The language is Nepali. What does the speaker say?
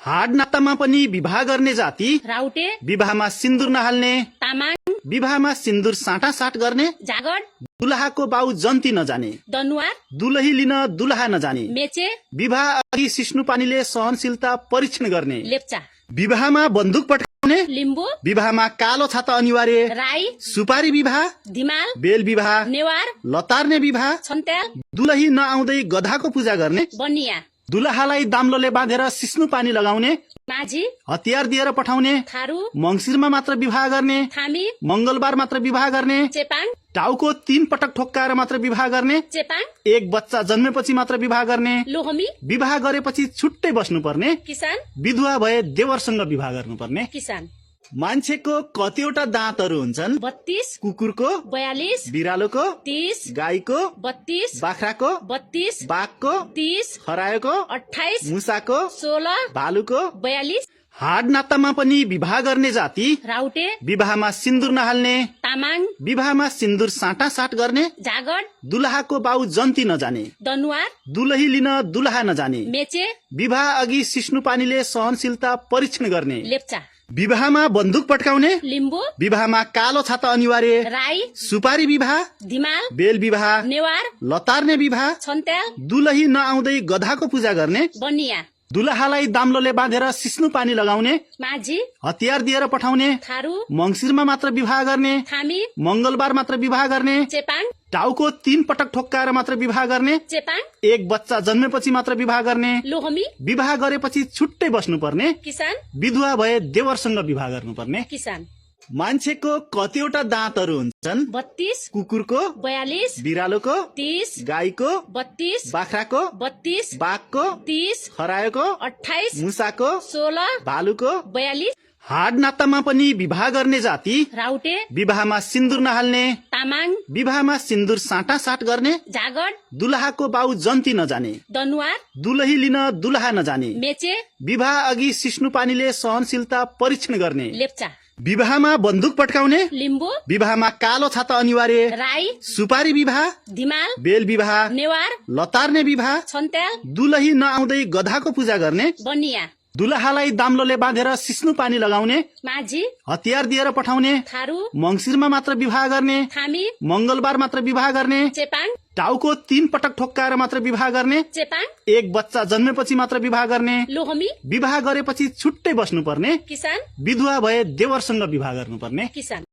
हाड नातामा पनि विवाह गर्ने जाति, राउटे, विवाहमा सिन्दुर नहाल्ने, तामाङ, विवाहमा सिन्दुर साटासाट गर्ने, जागड, दुलहाको बाउ जन्ती नजाने, दनुवार, दुलही लिन दुलहा नजाने, मेचे, विवाह अघि सिस्नु पानीले सहनशीलता परीक्षण गर्ने, लेप्चा, विवाहमा बन्दुक पठाउने, लिम्बू, विवाहमा कालो छाता अनिवार्य, राई, सुपारी विवाह, धिमाल, बेल विवाह, नेवार, लतार्ने विवाह, छन्त्याल, दुलही नआउँदै गधाको पूजा गर्ने, बनिया, दुलहालाई दाम्लोले बाँधेर सिस्नु पानी लगाउने, माझी, हतियार दिएर पठाउने, थारू, मंसिरमा मात्र विवाह गर्ने, थामी, मंगलबार मात्र विवाह गर्ने, चेपाङ, टाउको 3 पटक ठोक्काएर मात्र विवाह गर्ने, चेपाङ, एक बच्चा जन्मेपछि मात्र विवाह गर्ने, लोहमी, विवाह गरेपछि छुट्टै बस्नुपर्ने, किसान, विधवा भए देवरसँग विवाह गर्नुपर्ने। किसान, मान्छेको कतिवटा दाँतहरू हुन्छन्? 32, कुकुरको, 42, बिरालोको, 30, गाईको, 32, बाख्राको, 32, बाघको, 30, खरायोको, 28, मुसाको, 16, भालुको। 42, हाड नातामा पनि विवाह गर्ने जाति, राउटे, विवाहमा सिन्दुर नहाल्ने, तामाङ, विवाहमा सिन्दुर साटासाट गर्ने, जागड, दुलहाको बाउ जन्ती नजाने, दनुवार, दुलही लिन दुलहा नजाने, मेचे, विवाह अघि सिस्नु पानीले सहनशीलता परीक्षण गर्ने, लेप्चा, विवाहमा बन्दुक पट्काउने, लिम्बू, विवाहमा कालो छाता अनिवार्य, राई, सुपारी विवाह, धिमाल, बेल विवाह, नेवार, लतार्ने विवाह, छन्त्याल, दुलही नआउँदै गधाको पूजा गर्ने, बनिया, दुलहालाई दाम्लोले बाँधेर सिस्नु पानी लगाउने, माझी, हतियार दिएर पठाउने, थारू, मंसिरमा मात्र विवाह गर्ने, थामी, मंगलबार मात्र विवाह गर्ने, चेपाङ, टाउको 3 पटक ठोक्काएर मात्र विवाह गर्ने, चेपाङ, एक बच्चा जन्मेपछि मात्र विवाह गर्ने, लोहमी, विवाह गरेपछि छुट्टै बस्नुपर्ने, किसान, विधवा भए देवरसँग विवाह गर्नुपर्ने। किसान, मान्छेको कतिवटा दाँतहरू हुन्छन्? 32, कुकुरको, 42, बिरालोको, 30, गाईको, 32, बाख्राको, 32, बाघको, 30, खरायोको, 28, मुसाको, 16, भालुको। 42, हाड नातामा पनि विवाह गर्ने जाति, राउटे, विवाहमा सिन्दुर नहाल्ने, तामाङ, विवाहमा सिन्दुर साटासाट गर्ने, जागड, दुलहाको बाउ जन्ती नजाने, दनुवार, दुलही लिन दुलहा नजाने, मेचे, विवाह अघि सिस्नु पानीले सहनशीलता परीक्षण गर्ने, लेप्चा, विवाहमा बन्दुक पट्काउने, लिम्बू, विवाहमा कालो छाता अनिवार्य, राई, सुपारी विवाह, धिमाल, बेल विवाह, नेवार, लतार्ने विवाह, छन्त्याल, दुलही नआउँदै गधाको पूजा गर्ने, बनिया, दुलहालाई दाम्लोले बाँधेर सिस्नु पानी लगाउने, माझी, हतियार दिएर पठाउने, थारू, मंसिरमा मात्र विवाह गर्ने, थामी, मंगलबार मात्र विवाह गर्ने, चेपाङ, टाउको 3 पटक ठोक्काएर मात्र विवाह गर्ने, चेपाङ, एक बच्चा जन्मेपछि मात्र विवाह गर्ने, लोहमी, विवाह गरेपछि छुट्टै बस्नुपर्ने, किसान, विधवा भए देवरसँग विवाह गर्नुपर्ने। किसान।